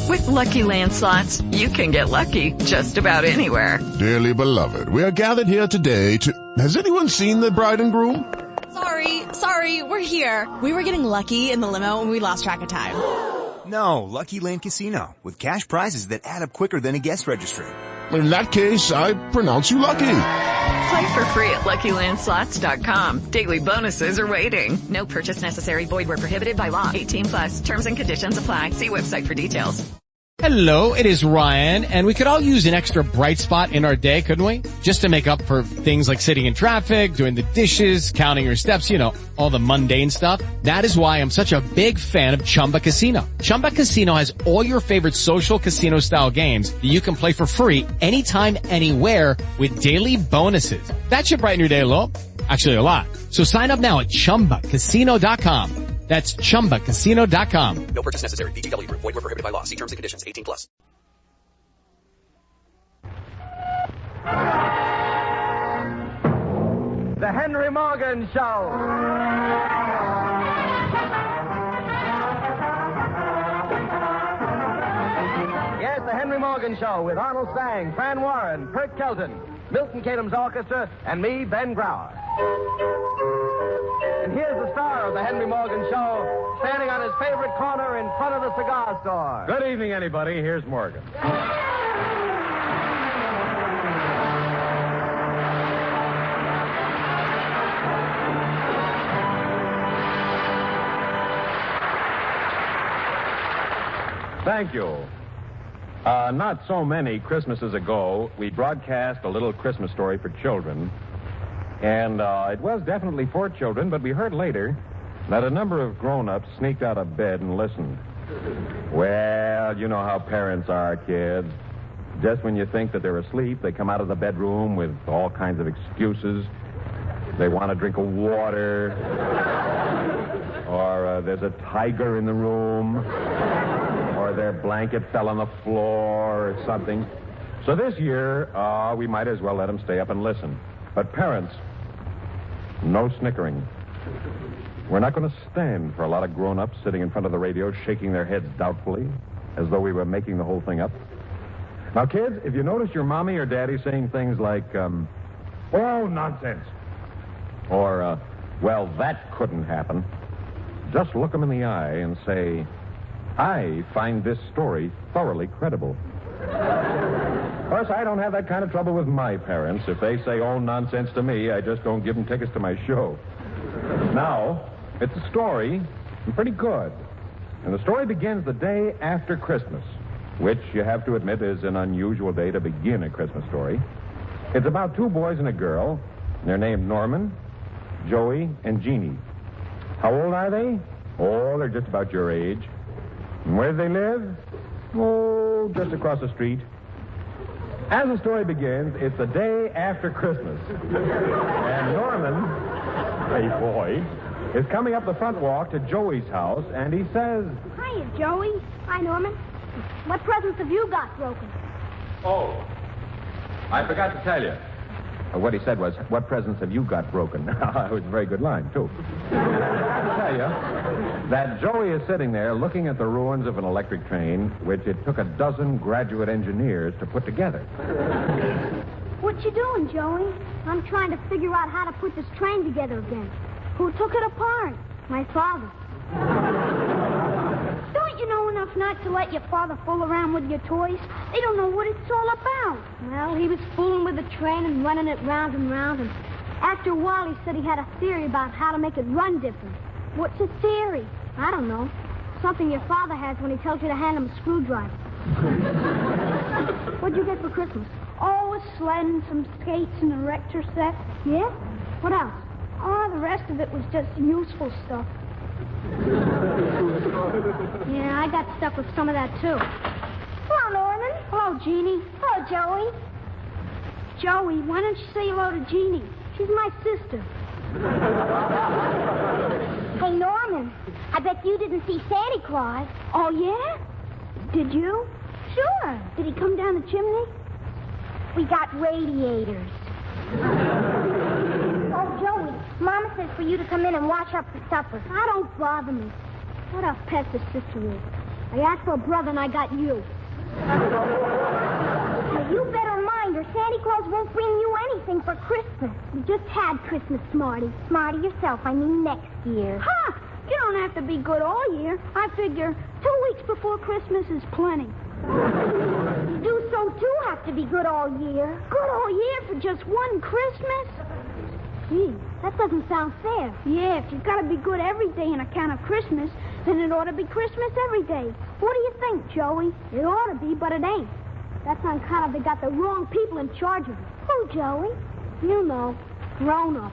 With Lucky Land Slots, you can get lucky just about anywhere. Dearly beloved, we are gathered here today to... Has anyone seen the bride and groom? Sorry, we're here. We were getting lucky in the limo and we lost track of time. No, Lucky Land Casino, with cash prizes that add up quicker than a guest registry. In that case, I pronounce you lucky. Play for free at LuckyLandSlots.com. Daily bonuses are waiting. No purchase necessary. Void where prohibited by law. 18+. Terms and conditions apply. See website for details. Hello, it is Ryan, and we could all use an extra bright spot in our day, couldn't we? Just to make up for things like sitting in traffic, doing the dishes, counting your steps, you know, all the mundane stuff. That is why I'm such a big fan of Chumba Casino. Chumba Casino has all your favorite social casino-style games that you can play for free anytime, anywhere with daily bonuses. That should brighten your day a little. Actually, a lot. So sign up now at ChumbaCasino.com. That's ChumbaCasino.com. No purchase necessary. VGW Group. Void where prohibited by law. See terms and conditions. 18+. The Henry Morgan Show. Yes, the Henry Morgan Show with Arnold Stang, Fran Warren, Kurt Kelton, Milton Kadam's orchestra, and me, Ben Grauer. And here's the star of the Henry Morgan Show, standing on his favorite corner in front of the cigar store. Good evening, anybody. Here's Morgan. Thank you. Not so many Christmases ago, we broadcast a little Christmas story for children. And it was definitely for children, but we heard later that a number of grown-ups sneaked out of bed and listened. Well, you know how parents are, kids. Just when you think that they're asleep, they come out of the bedroom with all kinds of excuses. They want a drink of water. Or there's a tiger in the room. Or their blanket fell on the floor or something. So this year, we might as well let them stay up and listen. But parents, no snickering. We're not going to stand for a lot of grown-ups sitting in front of the radio shaking their heads doubtfully, as though we were making the whole thing up. Now, kids, if you notice your mommy or daddy saying things like, oh, nonsense, or, well, that couldn't happen, just look them in the eye and say, I find this story thoroughly credible. Of course, I don't have that kind of trouble with my parents. If they say, oh, nonsense to me, I just don't give them tickets to my show. Now, it's a story, and pretty good. And the story begins the day after Christmas, which you have to admit is an unusual day to begin a Christmas story. It's about two boys and a girl. They're named Norman, Joey, and Jeannie. How old are they? Oh, they're just about your age. And where do they live? Oh, just across the street. As the story begins, it's the day after Christmas. And Norman, a boy, is coming up the front walk to Joey's house, and he says... Hiya, Joey. Hi, Norman. What presents have you got broken? Oh, I forgot to tell you. What he said was, what presents have you got broken? It was a very good line, too. And I forgot to tell you that Joey is sitting there looking at the ruins of an electric train, which it took a dozen graduate engineers to put together. What you doing, Joey? I'm trying to figure out how to put this train together again. Who took it apart? My father. Don't you know enough not to let your father fool around with your toys? They don't know what it's all about. Well, he was fooling with the train and running it round and round, and after a while he said he had a theory about how to make it run different. What's a theory? I don't know. Something your father has when he tells you to hand him a screwdriver. What'd you get for Christmas? Oh, a sled and some skates and a rector set. Yeah? What else? Oh, the rest of it was just useful stuff. Yeah, I got stuck with some of that, too. Hello, Norman. Hello, Jeannie. Hello, Joey. Joey, why don't you say hello to Jeannie? She's my sister. Hey, Norman, I bet you didn't see Santa Claus. Oh, yeah? Did you? Sure. Did he come down the chimney? We got radiators. Oh, Joey, Mama says for you to come in and wash up for supper. I don't bother me. What a pest his sister is. I asked for a brother and I got you. Now, you better mind or Santa Claus won't bring you anything for Christmas. You just had Christmas, Smarty. Smarty yourself, I mean next year. Ha! You don't have to be good all year. I figure 2 weeks before Christmas is plenty. You do so, too, have to be good all year. Good all year for just one Christmas? Gee, that doesn't sound fair. Yeah, if you've got to be good every day on account of Christmas, then it ought to be Christmas every day. What do you think, Joey? It ought to be, but it ain't. That's on account of they got the wrong people in charge of it. Who, Joey? You know, grown-up.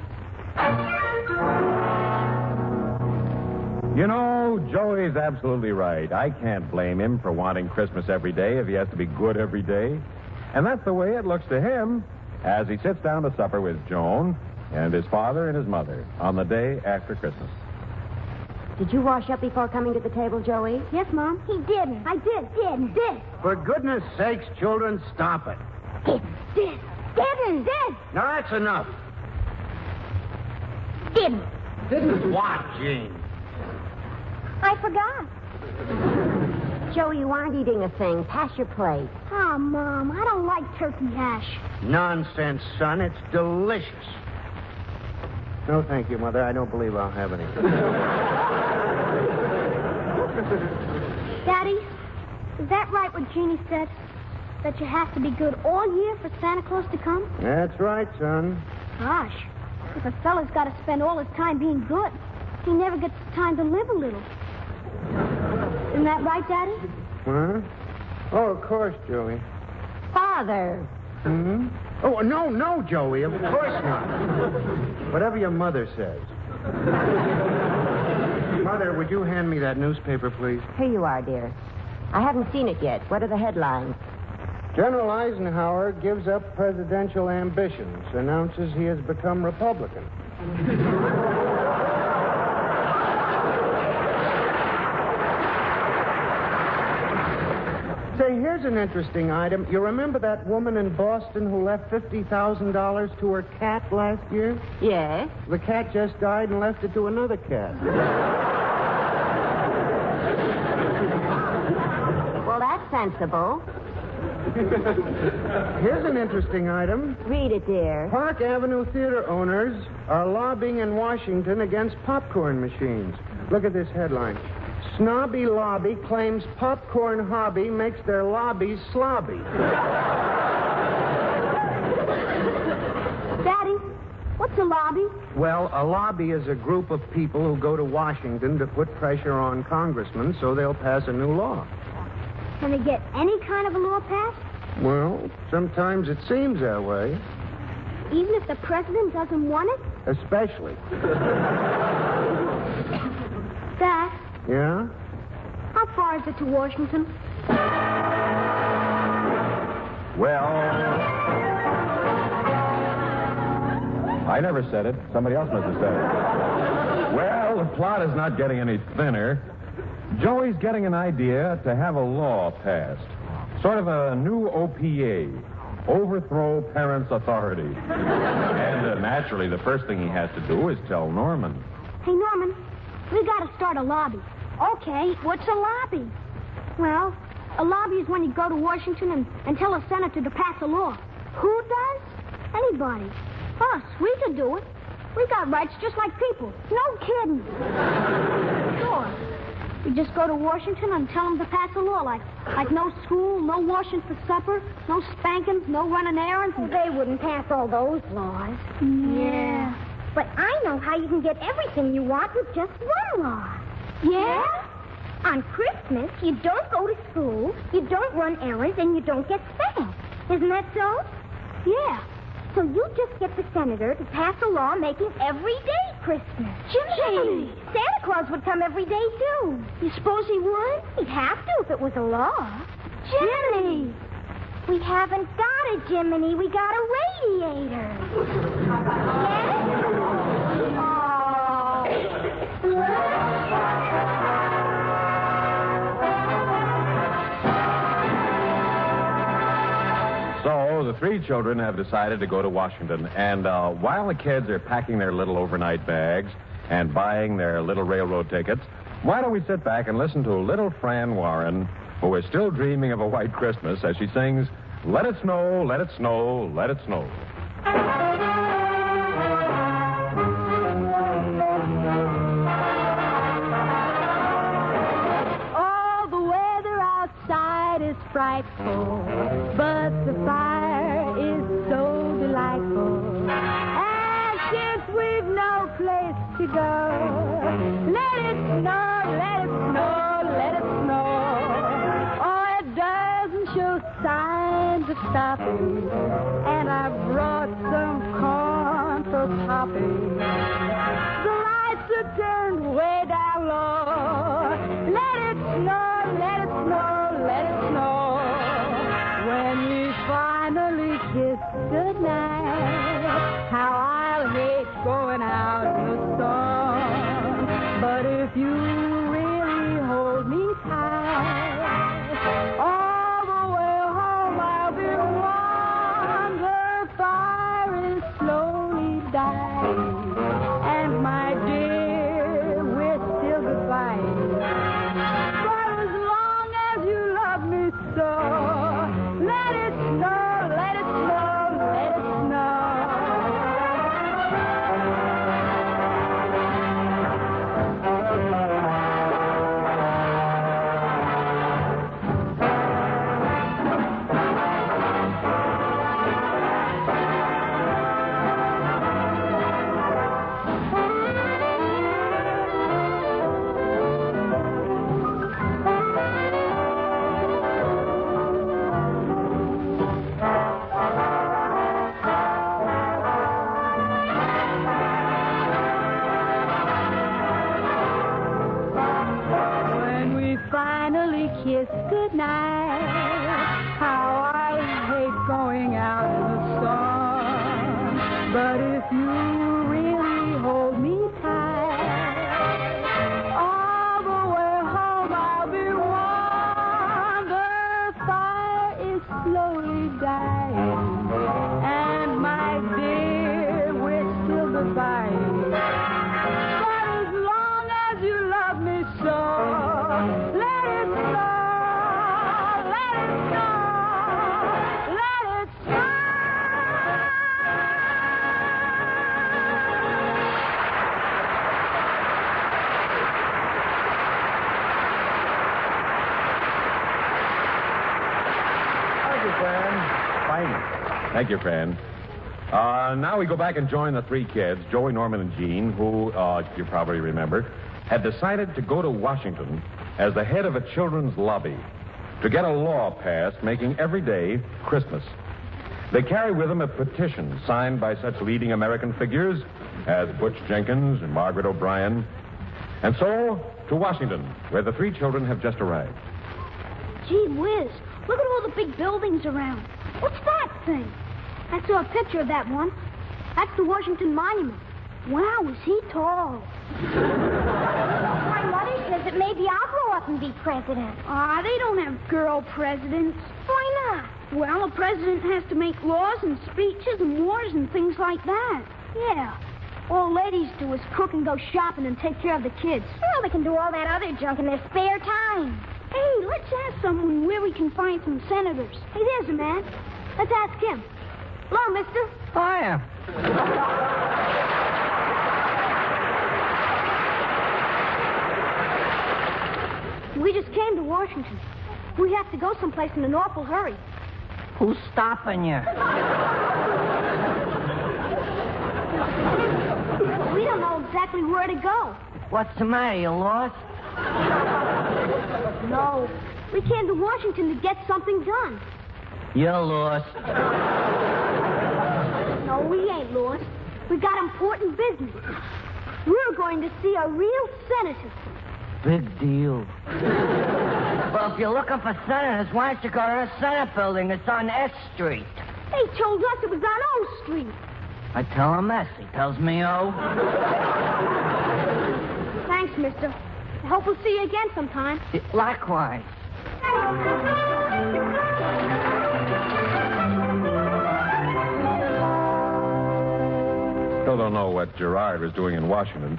You know, Joey's absolutely right. I can't blame him for wanting Christmas every day if he has to be good every day. And that's the way it looks to him as he sits down to supper with Joan and his father and his mother on the day after Christmas. Did you wash up before coming to the table, Joey? Yes, Mom. He didn't. I did. For goodness sakes, children, stop it. Didn't. Now, that's enough. Didn't What, Gene? I forgot. Joey, you aren't eating a thing. Pass your plate. Oh, Mom, I don't like turkey hash. Nonsense, son. It's delicious. No, thank you, Mother. I don't believe I'll have any. Daddy, is that right what Jeannie said? That you have to be good all year for Santa Claus to come? That's right, son. Gosh, if a fella's got to spend all his time being good, he never gets time to live a little. Isn't that right, Daddy? Huh? Oh, of course, Joey. Father. Hmm? Oh, no, Joey. Of course not. Whatever your mother says. Mother, would you hand me that newspaper, please? Here you are, dear. I haven't seen it yet. What are the headlines? General Eisenhower gives up presidential ambitions, announces he has become Republican. Say, here's an interesting item. You remember that woman in Boston who left $50,000 to her cat last year? Yes. The cat just died and left it to another cat. Well, that's sensible. Here's an interesting item. Read it, dear. Park Avenue theater owners are lobbying in Washington against popcorn machines. Look at this headline. Snobby lobby claims popcorn hobby makes their lobbies slobby. Daddy, what's a lobby? Well, a lobby is a group of people who go to Washington to put pressure on congressmen so they'll pass a new law. Can they get any kind of a law passed? Well, sometimes it seems that way. Even if the president doesn't want it? Especially. Dad, Yeah? how far is it to Washington? Well, I never said it. Somebody else must have said it. Well, the plot is not getting any thinner. Joey's getting an idea to have a law passed. Sort of a new OPA. Overthrow parents' authority. And naturally, the first thing he has to do is tell Norman. Hey, Norman, we got to start a lobby. Okay, what's a lobby? Well, a lobby is when you go to Washington and tell a senator to pass a law. Who does? Anybody. Us. We could do it. We got rights just like people. No kidding. Sure. You just go to Washington and tell them to pass a law like no school, no washing for supper, no spankings, no running errands. They wouldn't pass all those laws. Yeah. But I know how you can get everything you want with just one law. Yeah? On Christmas, you don't go to school, you don't run errands, and you don't get spanked. Isn't that so? Yeah. So you just get the senator to pass a law making every day Christmas. Jimmy! Santa Claus would come every day, too. You suppose he would? He'd have to if it was a law. Jiminy! We haven't got a Jiminy. We got a radiator. Yes? So the three children have decided to go to Washington. And while the kids are packing their little overnight bags and buying their little railroad tickets, Why don't we sit back and listen to little Fran Warren, who is still dreaming of a white Christmas, as she sings, "Let it snow, let it snow, let it snow." Oh, the weather outside is frightful, but the fire is so delightful. And since we've no place to go, let it snow, let it snow, let it snow. Oh, it doesn't show signs of stopping, and I brought some corn for popping. The lights are turned way down low. Let it snow, let it snow, let it snow. When we finally kiss goodnight, how I'll hate going out in the storm. But if you really hold me tight, all the way home I'll be warm. The fire is slowly dying, and my dear, we're still goodbye. But as long as you love me so, let it snow, let it snow, let it snow. When we finally kiss goodnight, how I hate going out in the storm. But if you really hold me tight, all the way home I'll be warm. The fire is slowly dying, and my dear, we're still goodbye. But as long as you love me so, let it snow, let it snow, let it snow. Thank you, Fran. Fine. Thank you, Fran. Now we go back and join the three kids, Joey, Norman, and Jean, who, you probably remember, had decided to go to Washington as the head of a children's lobby to get a law passed making every day Christmas. They carry with them a petition signed by such leading American figures as Butch Jenkins and Margaret O'Brien. And so, to Washington, where the three children have just arrived. Gee whiz, look at all the big buildings around. What's that thing? I saw a picture of that one. That's the Washington Monument. Wow, is he tall. My mother says that maybe I'll grow up and be president. They don't have girl presidents. Why not? Well, a president has to make laws and speeches and wars and things like that. Yeah. All ladies do is cook and go shopping and take care of the kids. Well, they can do all that other junk in their spare time. Hey, let's ask someone where we can find some senators. Hey, there's a man. Let's ask him. Hello, mister. Hiya. We just came to Washington. We have to go someplace in an awful hurry. Who's stopping you? We don't know exactly where to go. What's the matter? You lost? No. We came to Washington to get something done. You're lost. No, we ain't lost. We got important business. We're going to see a real senator. Big deal. Well, if you're looking for senators, why don't you go to the Senate building? It's on S Street. They told us it was on O Street. I tell him S. He tells me O. Thanks, mister. I hope we'll see you again sometime. Likewise. Still don't know what Gerard was doing in Washington.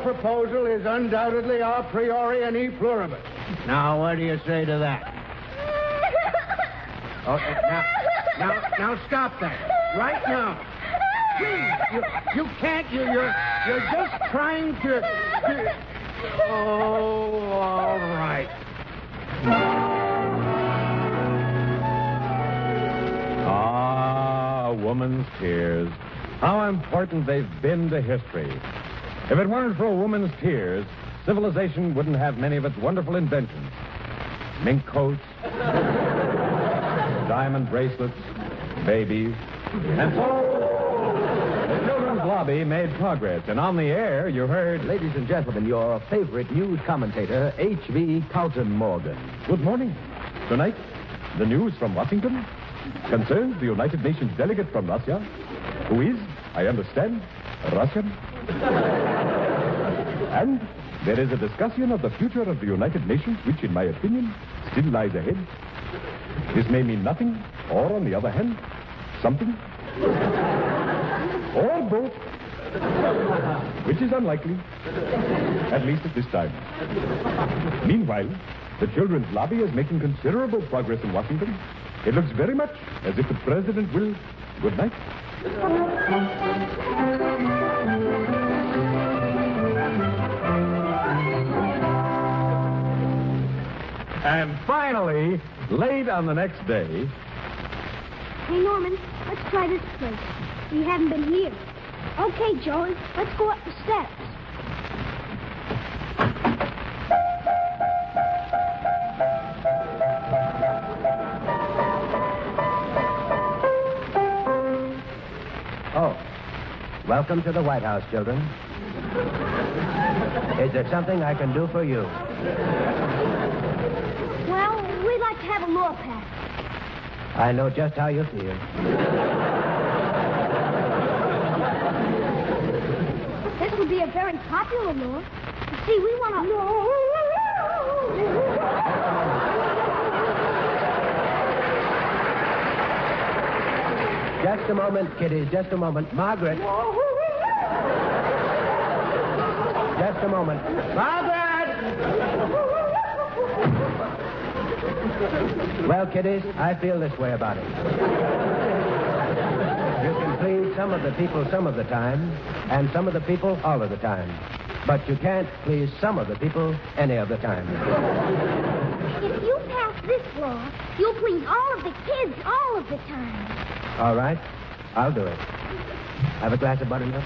proposal is undoubtedly a priori and e pluribus. Now, what do you say to that? Oh, now stop that. Right now. Please, you can't. You're just trying to... Oh, all right. Ah, a woman's tears. How important they've been to history. If it weren't for a woman's tears, civilization wouldn't have many of its wonderful inventions. Mink coats, diamond bracelets, babies. And so, the children's lobby made progress. And on the air, you heard... Ladies and gentlemen, your favorite news commentator, H.V. Carlton Morgan. Good morning. Tonight, the news from Washington concerns the United Nations delegate from Russia, who is, I understand, Russian. And there is a discussion of the future of the United Nations, which, in my opinion, still lies ahead. This may mean nothing, or, on the other hand, something. Or both. Which is unlikely, at least at this time. Meanwhile, the children's lobby is making considerable progress in Washington. It looks very much as if the president will... Good night. And finally, late on the next day... Hey, Norman, let's try this place. We haven't been here. Okay, Joey, let's go up the steps. Oh, welcome to the White House, children. Is there something I can do for you? Well, we'd like to have a law passed. I know just how you feel. This would be a very popular law. You see, we want to... Just a moment, kiddies, just a moment. Margaret. Just a moment. Margaret! Well, kiddies, I feel this way about it. You can please some of the people some of the time, and some of the people all of the time. But you can't please some of the people any of the time. If you pass this law, you'll please all of the kids all of the time. All right, I'll do it. Have a glass of buttermilk?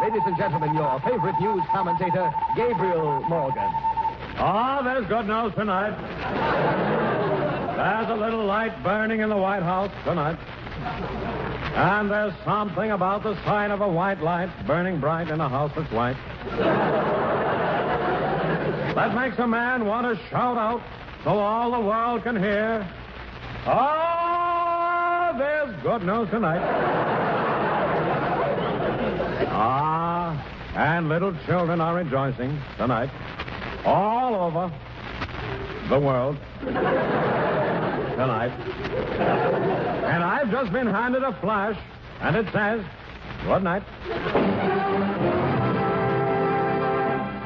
Ladies and gentlemen, your favorite news commentator, Gabriel Morgan. Ah, there's good news tonight. There's a little light burning in the White House tonight. And there's something about the sight of a white light burning bright in a house that's white that makes a man want to shout out so all the world can hear. Oh, there's good news tonight. Ah, and little children are rejoicing tonight all over the world tonight. And I've just been handed a flash, and it says, good night.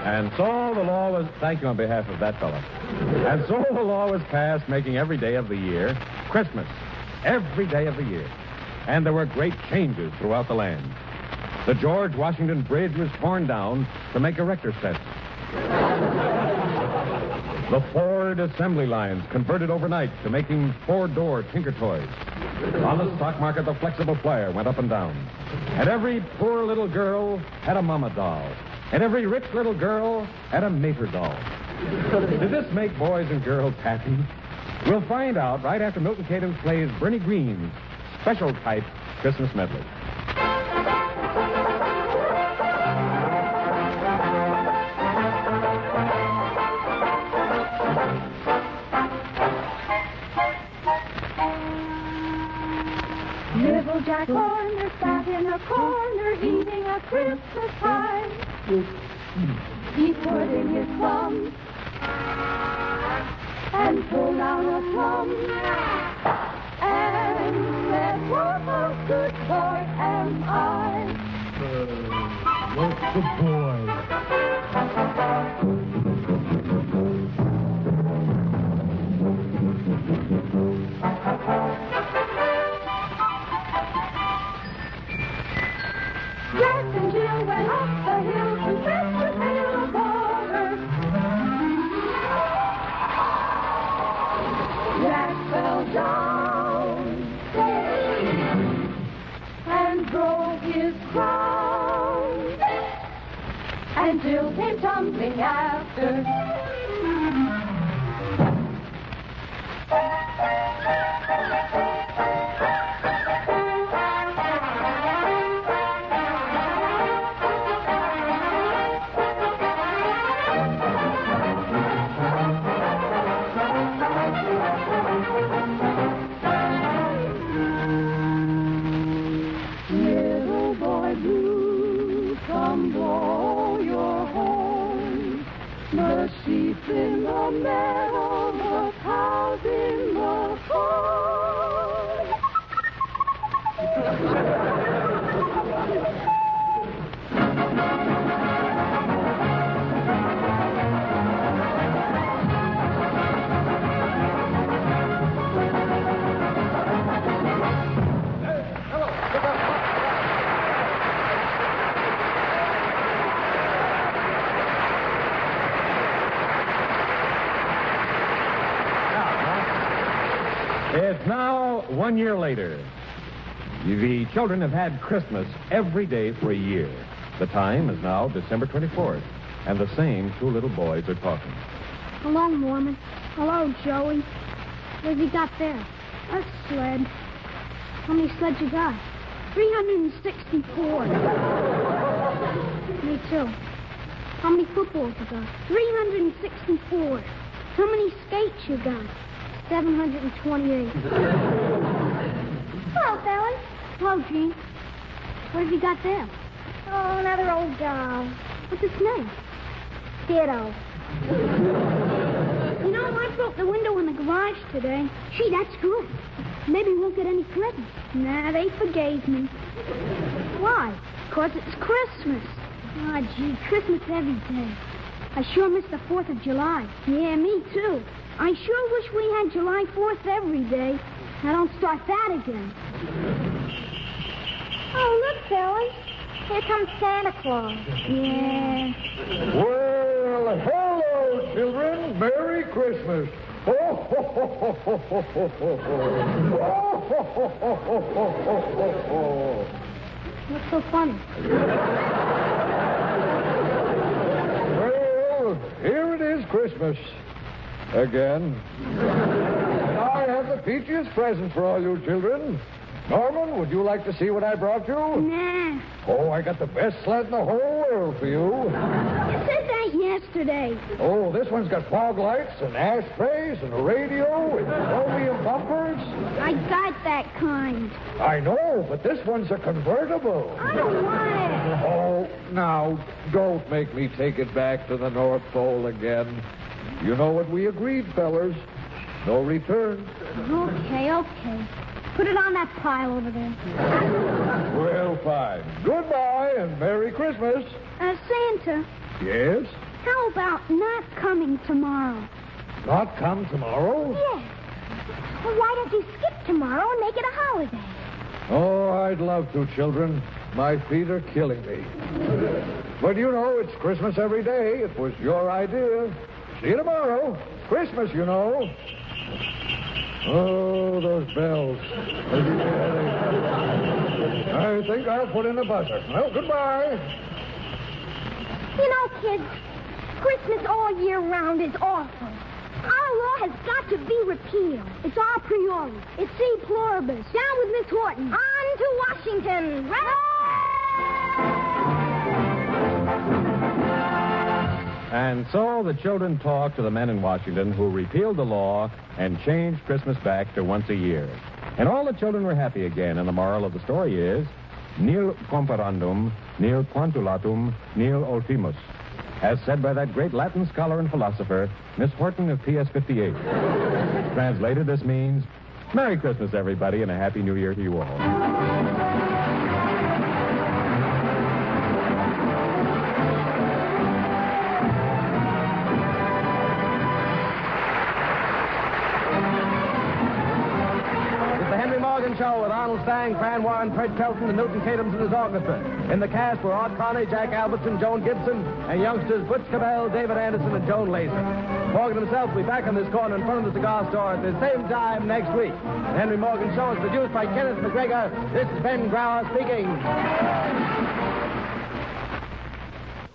And so the law was... Thank you on behalf of that fellow. And so the law was passed making every day of the year Christmas. Every day of the year. And there were great changes throughout the land. The George Washington Bridge was torn down to make erector sets. The Ford assembly lines converted overnight to making four-door Tinker Toys. On the stock market, the flexible flyer went up and down. And every poor little girl had a mama doll. And every rich little girl had a mater doll. Did this make boys and girls happy? We'll find out right after Milton Cadence plays Bernie Green's special type Christmas medley. Little Jack Horner sat in a corner eating a Christmas pie. He put in his thumb and pulled out a plum and said, "What?" Good boy. Jack and Jill went up the hill to fetch a pail of water. Jack fell down and broke his crown, and Jill came tumbling after. Little boy blue, come blow your horn. The sheep in the meadow, the cows in the corn. It's now 1 year later. The children have had Christmas every day for a year. The time is now December 24th, and the same two little boys are talking. Hello, Mormon. Hello, Joey. What have you got there? A sled. How many sleds you got? 364. Me too. How many footballs you got? 364. How many skates you got? 728. Hello, fellas. Hello, Gene. What have you got there? Oh, another old doll. What's its name? Ditto. You know, I broke the window in the garage today. Gee, that's good. Maybe we won't get any presents. Nah, they forgave me. Why? 'Cause it's Christmas. Ah, gee, Christmas every day. I sure miss the 4th of July. Yeah, me too. I sure wish we had July 4th every day. Now don't start that again. Oh, look, fellas. Here comes Santa Claus. Yeah. Well, hello, children. Merry Christmas. Oh, ho, ho, ho, ho, ho, ho, ho. Oh, ho, ho, ho, ho, ho, ho, ho. What's so funny? Well, here it is, Christmas. Again. I have the peachiest present for all you children. Norman, would you like to see what I brought you? Nah. Oh, I got the best sled in the whole world for you. You said that yesterday. Oh, this one's got fog lights and ashtrays and a radio and chromium bumpers. I got that kind. I know, but this one's a convertible. I don't want it. Oh, now, don't make me take it back to the North Pole again. You know what we agreed, fellers. No return. Okay. Put it on that pile over there. Well, fine. Goodbye and Merry Christmas. Santa, Yes? how about not coming tomorrow? Not come tomorrow? Yes. Well, why don't you skip tomorrow and make it a holiday? Oh, I'd love to, children. My feet are killing me. But you know, it's Christmas every day. It was your idea. See you tomorrow. Christmas, you know. Oh, those bells. I think I'll put in a buzzer. Well, goodbye. You know, kids, Christmas all year round is awful. Our law has got to be repealed. It's a priori. It's C pluribus. Down with Miss Horton. On to Washington. And so the children talked to the men in Washington who repealed the law and changed Christmas back to once a year. And all the children were happy again, and the moral of the story is, nil comparandum, nil quantulatum, nil ultimus. As said by that great Latin scholar and philosopher, Miss Horton of PS 58. Translated, this means, Merry Christmas, everybody, and a Happy New Year to you all. Morgan Show with Arnold Stang, Fran Warren, Fred Kelton, and Newton Cadams and his orchestra. In the cast were Art Carney, Jack Albertson, Joan Gibson, and youngsters Butch Cabell, David Anderson, and Joan Lazer. Morgan himself will be back on this corner in front of the cigar store at the same time next week. The Henry Morgan Show is produced by Kenneth McGregor. This is Ben Grauer speaking.